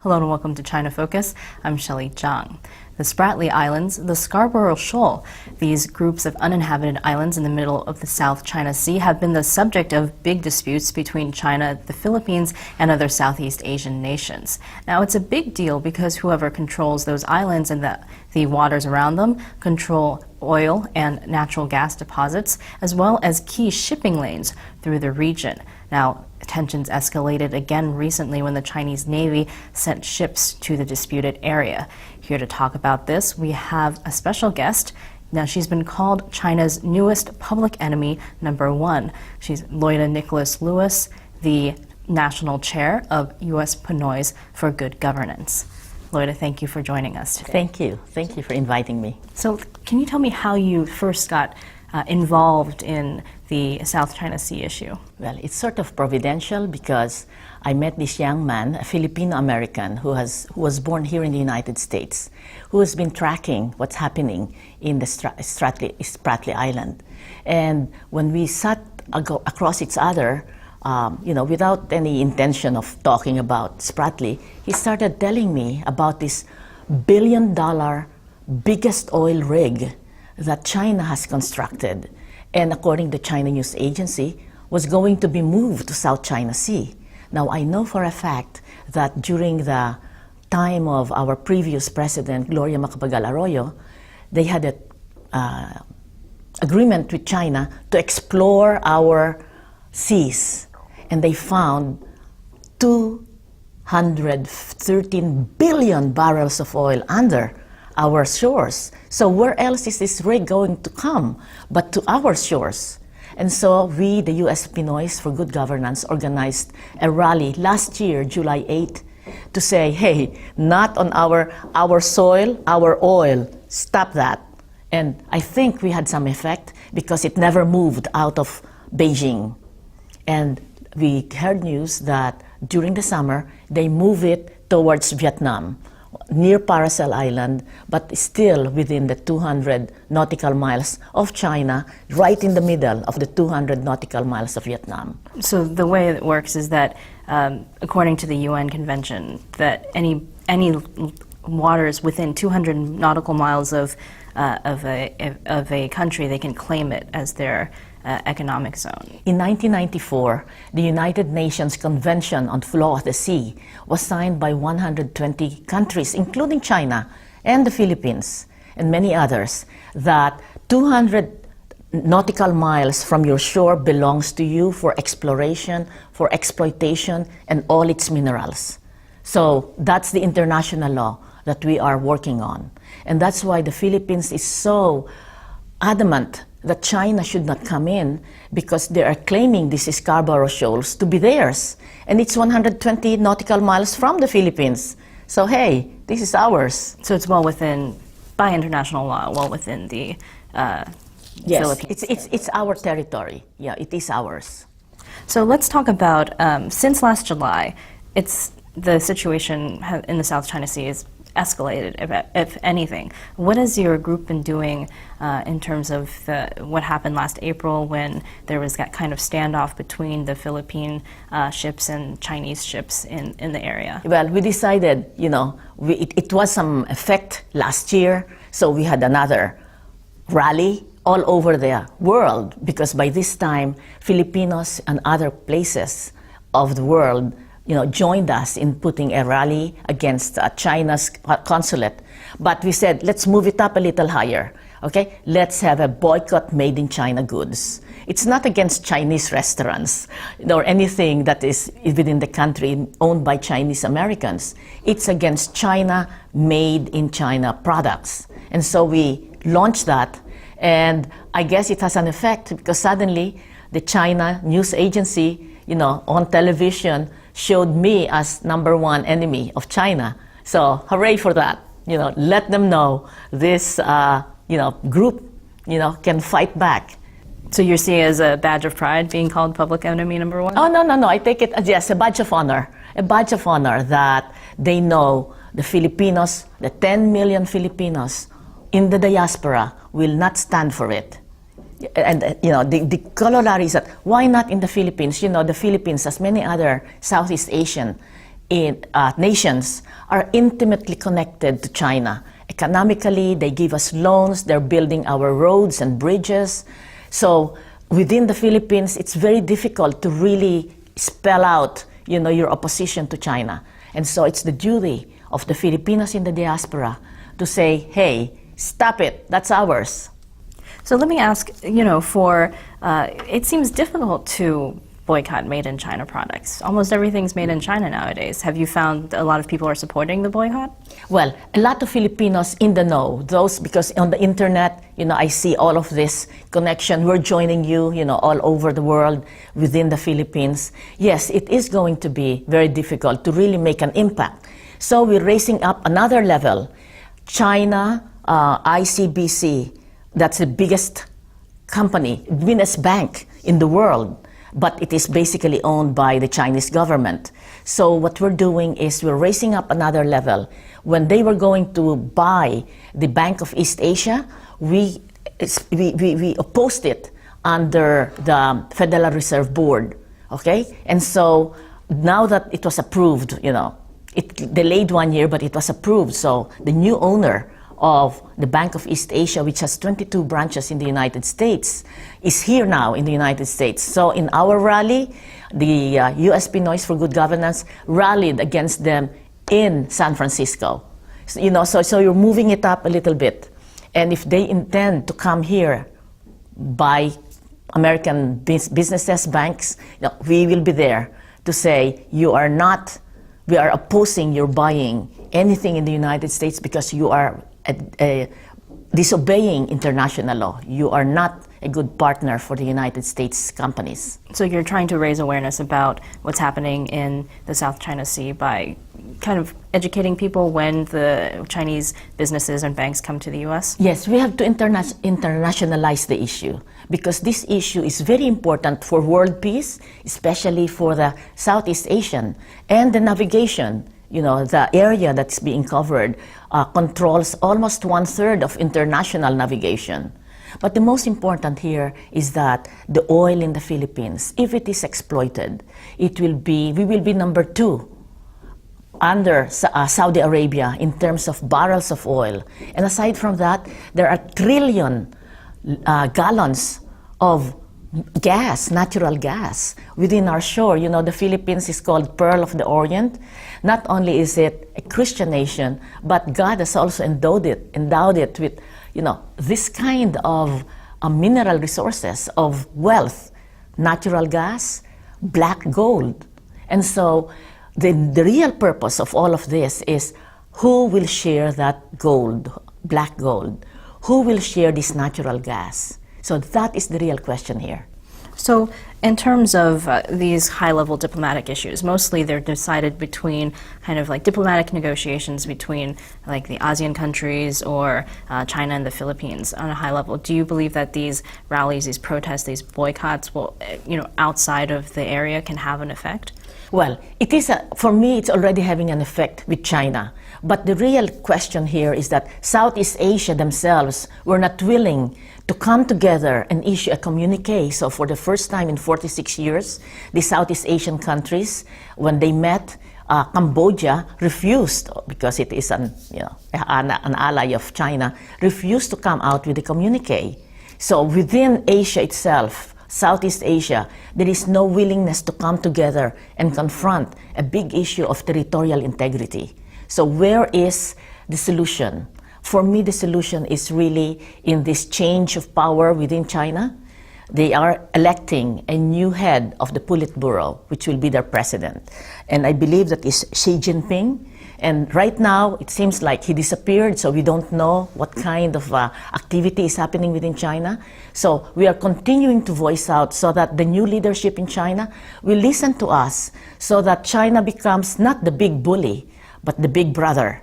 Hello and welcome to China Focus. I'm Shelley Zhang. The Spratly Islands, the Scarborough Shoal, these groups of uninhabited islands in the middle of the South China Sea have been the subject of big disputes between China, the Philippines, and other Southeast Asian nations. Now, it's a big deal because whoever controls those islands and the waters around them control oil and natural gas deposits, as well as key shipping lanes through the region. Now, tensions escalated again recently when the Chinese Navy sent ships to the disputed area. Here to talk about this, we have a special guest. Now, she's been called China's newest public enemy #1. She's Loida Nicholas-Lewis, the national chair of U.S. Pinoy's for Good Governance. Loida, thank you for joining us today. Thank you. Thank you for inviting me. So, can you tell me how you first got involved in the South China Sea issue? Well, it's sort of providential because I met this young man, a Filipino-American who was born here in the United States, who has been tracking what's happening in the Spratly Island. And when we sat across each other, without any intention of talking about Spratly, he started telling me about this billion-dollar biggest oil rig that China has constructed, and according to the China News Agency, was going to be moved to South China Sea. Now, I know for a fact that during the time of our previous president, Gloria Macapagal-Arroyo, they had an agreement with China to explore our seas, and they found 213 billion barrels of oil under our shores. So where else is this rig going to come but to our shores? And so we, the U.S. Pinoy's for Good Governance, organized a rally last year, July 8, to say, hey, not on our soil, our oil, stop that. And I think we had some effect because it never moved out of Beijing. And we heard news that during the summer, they move it towards Vietnam, near Paracel Island, but still within the 200 nautical miles of China, right in the middle of the 200 nautical miles of Vietnam. So the way it works is that, according to the UN Convention, that any waters within 200 nautical miles of a country, they can claim it as their economic zone. In 1994, the United Nations Convention on Flow of the Sea was signed by 120 countries, including China and the Philippines and many others, that 200 nautical miles from your shore belongs to you for exploration, for exploitation, and all its minerals. So that's the international law that we are working on. And that's why the Philippines is so adamant that China should not come in, because they are claiming these Scarborough Shoals to be theirs. And it's 120 nautical miles from the Philippines. So hey, this is ours. So it's well within, by international law, well within the Philippines. It's our territory. Yeah, it is ours. So let's talk about, since last July, the situation in the South China Sea is escalated, if anything. What has your group been doing in terms of what happened last April when there was that kind of standoff between the Philippine ships and Chinese ships in the area? Well, we decided, it was some effect last year, so we had another rally all over the world, because by this time, Filipinos and other places of the world joined us in putting a rally against China's consulate. But we said, let's move it up a little higher, okay? Let's have a boycott made in China goods. It's not against Chinese restaurants or anything that is within the country owned by Chinese Americans. It's against China made in China products. And so we launched that, and I guess it has an effect because suddenly the China News Agency, on television, showed me as #1 enemy of China. So hooray for that. Let them know this group can fight back. So you're seeing it as a badge of pride being called public enemy #1? Oh, no. I take it as, yes, a badge of honor. A badge of honor that they know the Filipinos, the 10 million Filipinos in the diaspora will not stand for it. And the corollary is that why not in the Philippines? The Philippines, as many other Southeast Asian nations are intimately connected to China. Economically, they give us loans, they're building our roads and bridges. So within the Philippines, it's very difficult to really spell out, your opposition to China. And so it's the duty of the Filipinos in the diaspora to say, hey, stop it, that's ours. So let me ask, it seems difficult to boycott made in China products. Almost everything's made in China nowadays. Have you found a lot of people are supporting the boycott? Well, a lot of Filipinos in the know, because on the internet, I see all of this connection. We're joining you, all over the world, within the Philippines. Yes, it is going to be very difficult to really make an impact. So we're raising up another level. China, ICBC, that's the biggest company, biggest bank in the world, but it is basically owned by the Chinese government. So what we're doing is we're raising up another level. When they were going to buy the Bank of East Asia, we opposed it under the Federal Reserve Board, okay? And so now that it was approved, it delayed 1 year, but it was approved. So the new owner of the Bank of East Asia, which has 22 branches in the United States, is here now in the United States. So in our rally, the US Pinoys for Good Governance rallied against them in San Francisco. So you're moving it up a little bit. And if they intend to come here by American businesses, banks, we will be there to say, we are opposing your buying anything in the United States because you are disobeying international law. You are not a good partner for the United States companies. So you're trying to raise awareness about what's happening in the South China Sea by kind of educating people when the Chinese businesses and banks come to the U.S.? Yes, we have to internationalize the issue because this issue is very important for world peace, especially for the Southeast Asian and the navigation. The area that's being covered controls almost 1/3 of international navigation. But the most important here is that the oil in the Philippines, if it is exploited, we will be number 2 under Saudi Arabia in terms of barrels of oil. And aside from that, there are trillion gallons of gas, natural gas, within our shore. The Philippines is called Pearl of the Orient. Not only is it a Christian nation, but God has also endowed it with, this kind of mineral resources of wealth, natural gas, black gold. And so the real purpose of all of this is who will share that gold, black gold? Who will share this natural gas? So that is the real question here. So in terms of these high-level diplomatic issues, mostly they're decided between kind of like diplomatic negotiations between like the ASEAN countries or China and the Philippines on a high level. Do you believe that these rallies, these protests, these boycotts will, outside of the area can have an effect? Well, for me, it's already having an effect with China. But the real question here is that Southeast Asia themselves were not willing to come together and issue a communique. So for the first time in 46 years, the Southeast Asian countries, when they met, Cambodia refused, because it is an ally of China, refused to come out with a communique. So within Asia itself, Southeast Asia, there is no willingness to come together and confront a big issue of territorial integrity. So where is the solution? For me, the solution is really in this change of power within China. They are electing a new head of the Politburo, which will be their president. And I believe that is Xi Jinping. And right now, it seems like he disappeared, so we don't know what kind of activity is happening within China. So we are continuing to voice out so that the new leadership in China will listen to us, so that China becomes not the big bully, but the big brother.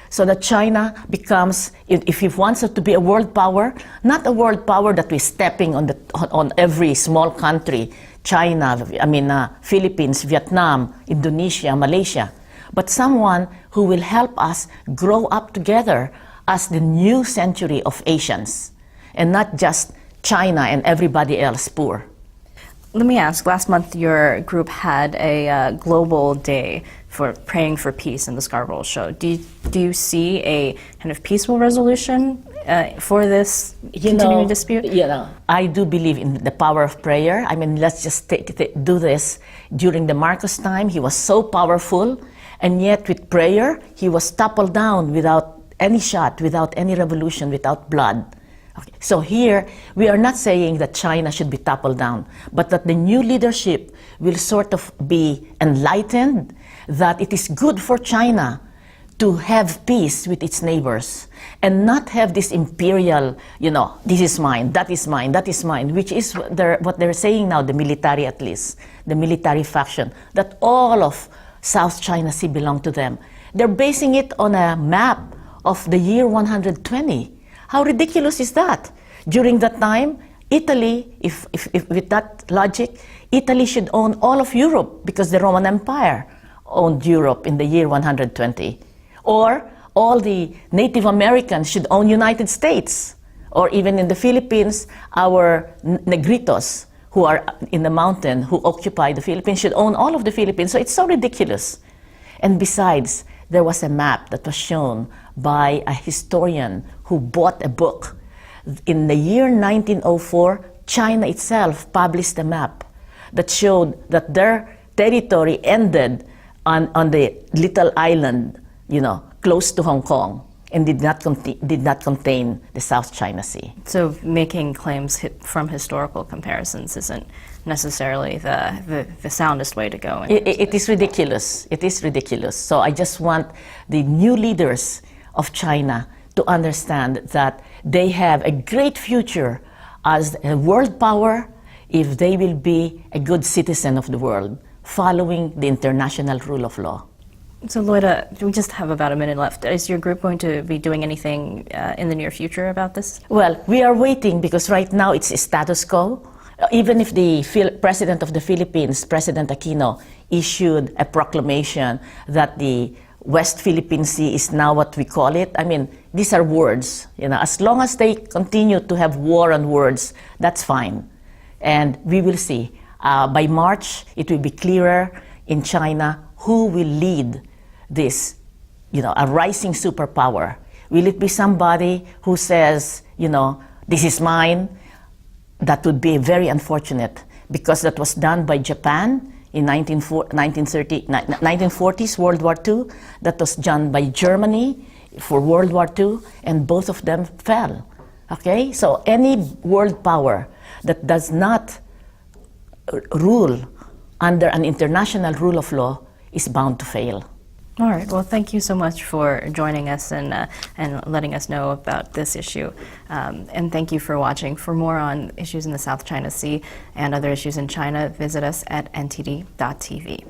So that China becomes, if it wants it to be a world power, not a world power that we're stepping on every small country, Philippines, Vietnam, Indonesia, Malaysia, but someone who will help us grow up together as the new century of Asians, and not just China and everybody else poor. Let me ask, last month your group had a global day for praying for peace in the Scarborough Shoal. Do you see a kind of peaceful resolution for this continuing dispute? I do believe in the power of prayer. I mean, let's just do this. During the Marcos time, he was so powerful, and yet with prayer, he was toppled down without any shot, without any revolution, without blood. Okay. So here, we are not saying that China should be toppled down, but that the new leadership will sort of be enlightened, that it is good for China to have peace with its neighbors and not have this imperial, this is mine, that is mine, that is mine, which is what they're saying now, the military at least, the military faction, that all of South China Sea belong to them. They're basing it on a map of the year 120. How ridiculous is that? During that time, Italy, if with that logic, Italy should own all of Europe because the Roman Empire owned Europe in the year 120. Or all the Native Americans should own United States. Or even in the Philippines, our Negritos, who are in the mountain, who occupy the Philippines, should own all of the Philippines. So it's so ridiculous. And besides, there was a map that was shown by a historian who bought a book. In the year 1904, China itself published a map that showed that their territory ended on the little island, close to Hong Kong, and did not contain the South China Sea. So making claims from historical comparisons isn't necessarily the soundest way to go. It is ridiculous. It is ridiculous. So I just want the new leaders of China to understand that they have a great future as a world power if they will be a good citizen of the world, following the international rule of law. So Loida, we just have about a minute left. Is your group going to be doing anything in the near future about this? Well, we are waiting because right now it's a status quo. Even if the President of the Philippines, President Aquino, issued a proclamation that the West Philippine Sea is now what we call it. I mean, these are words. As long as they continue to have war on words, that's fine. And we will see. By March, it will be clearer in China who will lead this, a rising superpower. Will it be somebody who says, this is mine? That would be very unfortunate because that was done by Japan in 1940s, World War II. That was done by Germany for World War II, and both of them fell. Okay? So any world power that does not rule under an international rule of law is bound to fail. All right. Well, thank you so much for joining us and letting us know about this issue. And thank you for watching. For more on issues in the South China Sea and other issues in China, visit us at ntd.tv.